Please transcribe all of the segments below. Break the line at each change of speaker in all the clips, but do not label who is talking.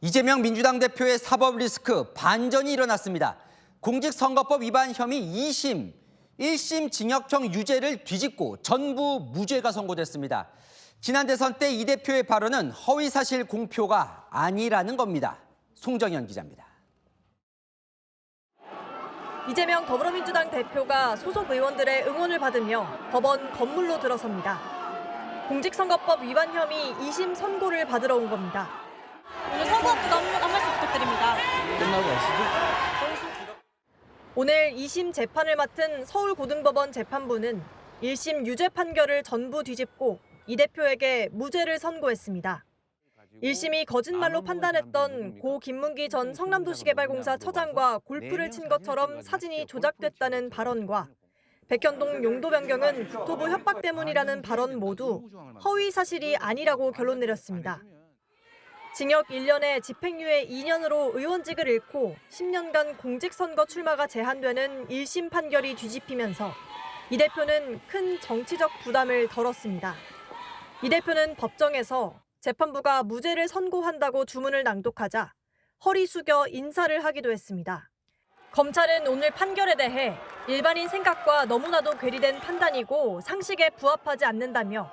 이재명 민주당 대표의 사법 리스크 반전이 일어났습니다. 공직선거법 위반 혐의 2심, 1심 징역형 유죄를 뒤집고 전부 무죄가 선고됐습니다. 지난 대선 때 이 대표의 발언은 허위사실 공표가 아니라는 겁니다. 송정현 기자입니다.
이재명 더불어민주당 대표가 소속 의원들의 응원을 받으며 법원 건물로 들어섭니다. 공직선거법 위반 혐의 2심 선고를 받으러 온 겁니다.
오늘 선고합니다. 한 말씀 부탁드립니다.
끝나고 가시죠.
오늘 2심 재판을 맡은 서울고등법원 재판부는 1심 유죄 판결을 전부 뒤집고 이 대표에게 무죄를 선고했습니다. 1심이 거짓말로 판단했던 고 김문기 전 성남도시개발공사 처장과 골프를 친 것처럼 사진이 조작됐다는 발언과 백현동 용도 변경은 국토부 협박 때문이라는 발언 모두 허위 사실이 아니라고 결론 내렸습니다. 징역 1년에 집행유예 2년으로 의원직을 잃고 10년간 공직선거 출마가 제한되는 1심 판결이 뒤집히면서 이 대표는 큰 정치적 부담을 덜었습니다. 이 대표는 법정에서 재판부가 무죄를 선고한다고 주문을 낭독하자 허리 숙여 인사를 하기도 했습니다. 검찰은 오늘 판결에 대해 일반인 생각과 너무나도 괴리된 판단이고 상식에 부합하지 않는다며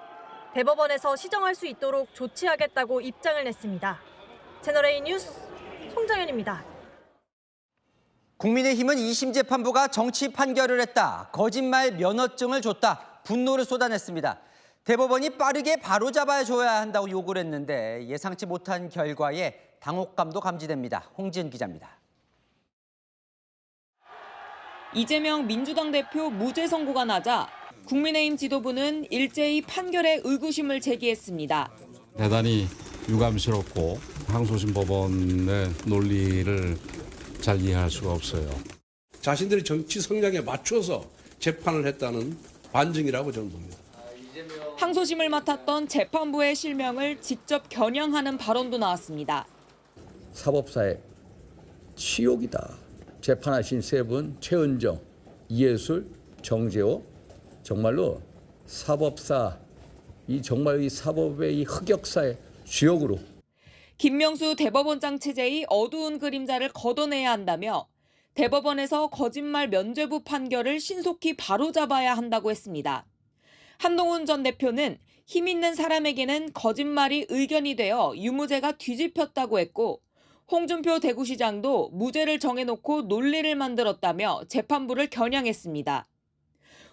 대법원에서 시정할 수 있도록 조치하겠다고 입장을 냈습니다. 채널A 뉴스 송정현입니다.
국민의힘은 2심 재판부가 정치 판결을 했다, 거짓말 면허증을 줬다, 분노를 쏟아냈습니다. 대법원이 빠르게 바로잡아줘야 한다고 요구를 했는데 예상치 못한 결과에 당혹감도 감지됩니다. 홍지은 기자입니다.
이재명 민주당 대표 무죄 선고가 나자 국민의힘 지도부는 일제히 판결에 의구심을 제기했습니다.
대단히 유감스럽고 항소심 법원의 논리를 잘 이해할 수가 없어요.
자신들의 정치 성향에 맞춰서 재판을 했다는 반증이라고 저는 봅니다.
항소심을 맡았던 재판부의 실명을 직접 겨냥하는 발언도 나왔습니다.
사법사의 치욕이다. 재판하신 세 분 최은정, 이예술, 정재호, 정말로 사법사, 정말 이 사법의 이 흑역사의 주역으로.
김명수 대법원장 체제의 어두운 그림자를 걷어내야 한다며 대법원에서 거짓말 면죄부 판결을 신속히 바로잡아야 한다고 했습니다. 한동훈 전 대표는 힘 있는 사람에게는 거짓말이 의견이 되어 유무죄가 뒤집혔다고 했고 홍준표 대구시장도 무죄를 정해놓고 논리를 만들었다며 재판부를 겨냥했습니다.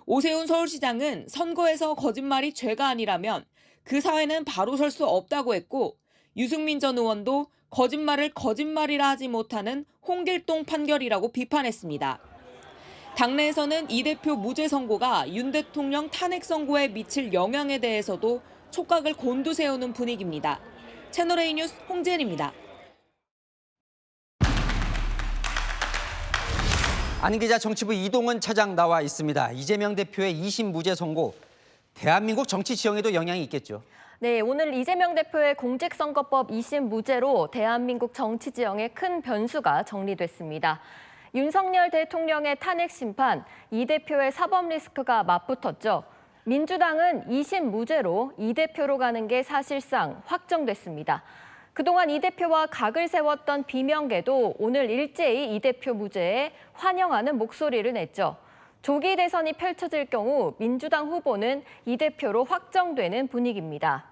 오세훈 서울시장은 선거에서 거짓말이 죄가 아니라면 그 사회는 바로 설 수 없다고 했고 유승민 전 의원도 거짓말을 거짓말이라 하지 못하는 홍길동 판결이라고 비판했습니다. 당내에서는 이 대표 무죄 선고가 윤 대통령 탄핵 선고에 미칠 영향에 대해서도 촉각을 곤두세우는 분위기입니다. 채널A 뉴스 홍지은입니다.
안 기자, 정치부 이동은 차장 나와 있습니다. 이재명 대표의 2심 무죄 선고, 대한민국 정치 지형에도 영향이 있겠죠.
네, 오늘 이재명 대표의 공직선거법 2심 무죄로 대한민국 정치 지형에 큰 변수가 정리됐습니다. 윤석열 대통령의 탄핵 심판, 이 대표의 사법 리스크가 맞붙었죠. 민주당은 2심 무죄로 이 대표로 가는 게 사실상 확정됐습니다. 그동안 이 대표와 각을 세웠던 비명계도 오늘 일제히 이 대표 무죄에 환영하는 목소리를 냈죠. 조기 대선이 펼쳐질 경우 민주당 후보는 이 대표로 확정되는 분위기입니다.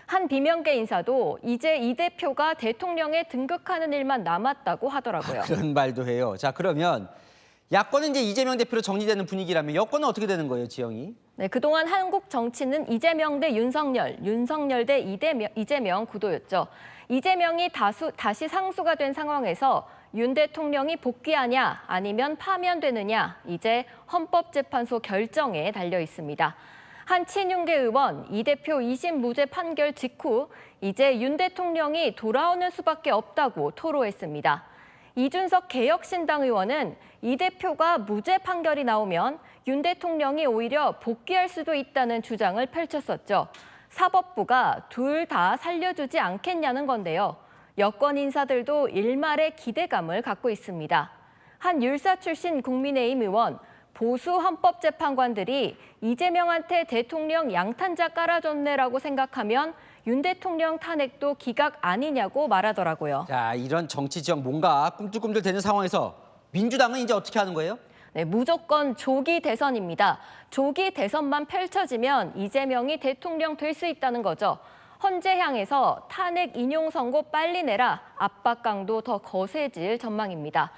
한 비명계 인사도 이제 이 대표가 대통령에 등극하는 일만 남았다고 하더라고요.
그런 말도 해요. 자, 그러면 야권은 이제 이재명 대표로 정리되는 분위기라면 여권은 어떻게 되는 거예요, 지형이?
네, 그동안 한국 정치는 이재명 대 윤석열, 윤석열 대 이재명 구도였죠. 이재명이 다시 상수가 된 상황에서 윤 대통령이 복귀하냐 아니면 파면되느냐 이제 헌법재판소 결정에 달려 있습니다. 한 친윤계 의원 이 대표 2심 무죄 판결 직후 이제 윤 대통령이 돌아오는 수밖에 없다고 토로했습니다. 이준석 개혁신당 의원은 이 대표가 무죄 판결이 나오면 윤 대통령이 오히려 복귀할 수도 있다는 주장을 펼쳤었죠. 사법부가 둘 다 살려주지 않겠냐는 건데요. 여권 인사들도 일말의 기대감을 갖고 있습니다. 한 율사 출신 국민의힘 의원, 보수 헌법재판관들이 이재명한테 대통령 양탄자 깔아줬네라고 생각하면 윤 대통령 탄핵도 기각 아니냐고 말하더라고요.
자, 이런 정치 지형 뭔가 꿈틀꿈틀 되는 상황에서 민주당은 이제 어떻게 하는 거예요?
네, 무조건 조기 대선입니다. 조기 대선만 펼쳐지면 이재명이 대통령 될 수 있다는 거죠. 헌재 향해서 탄핵 인용 선고 빨리 내라 압박 강도 더 거세질 전망입니다.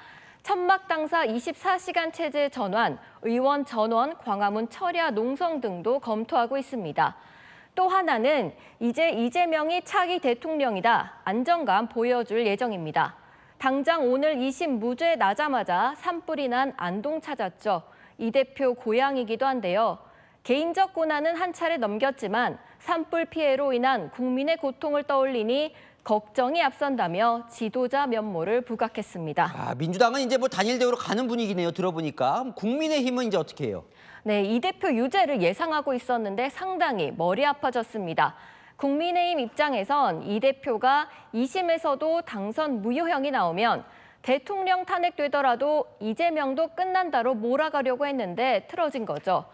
천막 당사 24시간 체제 전환, 의원 전원, 광화문 철야 농성 등도 검토하고 있습니다. 또 하나는 이제 이재명이 차기 대통령이다. 안정감 보여줄 예정입니다. 당장 오늘 2심 무죄 나자마자 산불이 난 안동 찾았죠. 이 대표 고향이기도 한데요. 개인적 고난은 한 차례 넘겼지만 산불 피해로 인한 국민의 고통을 떠올리니 걱정이 앞선다며 지도자 면모를 부각했습니다.
아, 민주당은 이제 뭐 단일 대우로 가는 분위기네요. 들어보니까. 그럼 국민의힘은 이제 어떻게 해요?
네, 이 대표 유죄를 예상하고 있었는데 상당히 머리 아파졌습니다. 국민의힘 입장에선 이 대표가 2심에서도 당선 무효형이 나오면 대통령 탄핵되더라도 이재명도 끝난다로 몰아가려고 했는데 틀어진 거죠.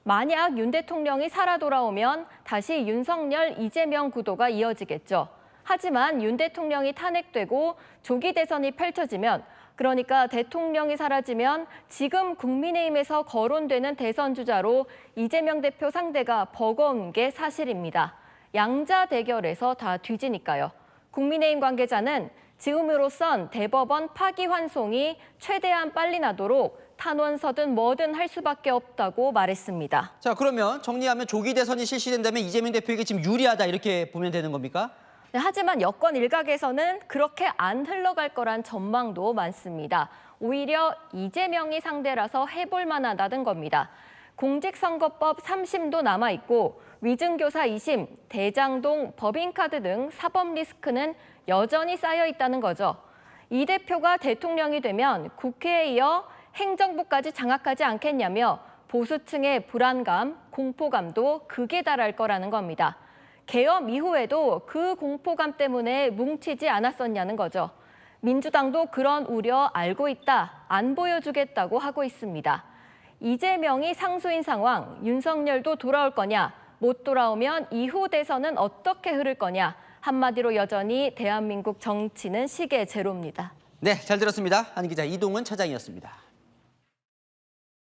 만약 윤 대통령이 살아 돌아오면 다시 윤석열, 이재명 구도가 이어지겠죠. 하지만 윤 대통령이 탄핵되고 조기 대선이 펼쳐지면, 그러니까 대통령이 사라지면 지금 국민의힘에서 거론되는 대선 주자로 이재명 대표 상대가 버거운 게 사실입니다. 양자 대결에서 다 뒤지니까요. 국민의힘 관계자는 지금으로선 대법원 파기환송이 최대한 빨리 나도록 탄원서든 뭐든 할 수밖에 없다고 말했습니다.
자, 그러면 정리하면 조기 대선이 실시된다면 이재명 대표에게 지금 유리하다 이렇게 보면 되는 겁니까?
네, 하지만 여권 일각에서는 그렇게 안 흘러갈 거란 전망도 많습니다. 오히려 이재명이 상대라서 해볼 만하다는 겁니다. 공직선거법 3심도 남아있고 위증교사 2심, 대장동, 법인카드 등 사법 리스크는 여전히 쌓여 있다는 거죠. 이 대표가 대통령이 되면 국회에 이어 행정부까지 장악하지 않겠냐며 보수층의 불안감, 공포감도 극에 달할 거라는 겁니다. 계엄 이후에도 그 공포감 때문에 뭉치지 않았었냐는 거죠. 민주당도 그런 우려 알고 있다, 안 보여주겠다고 하고 있습니다. 이재명이 상수인 상황, 윤석열도 돌아올 거냐, 못 돌아오면 이후 대선은 어떻게 흐를 거냐, 한마디로 여전히 대한민국 정치는 시계 제로입니다.
네, 잘 들었습니다. 한 기자 이동은 차장이었습니다.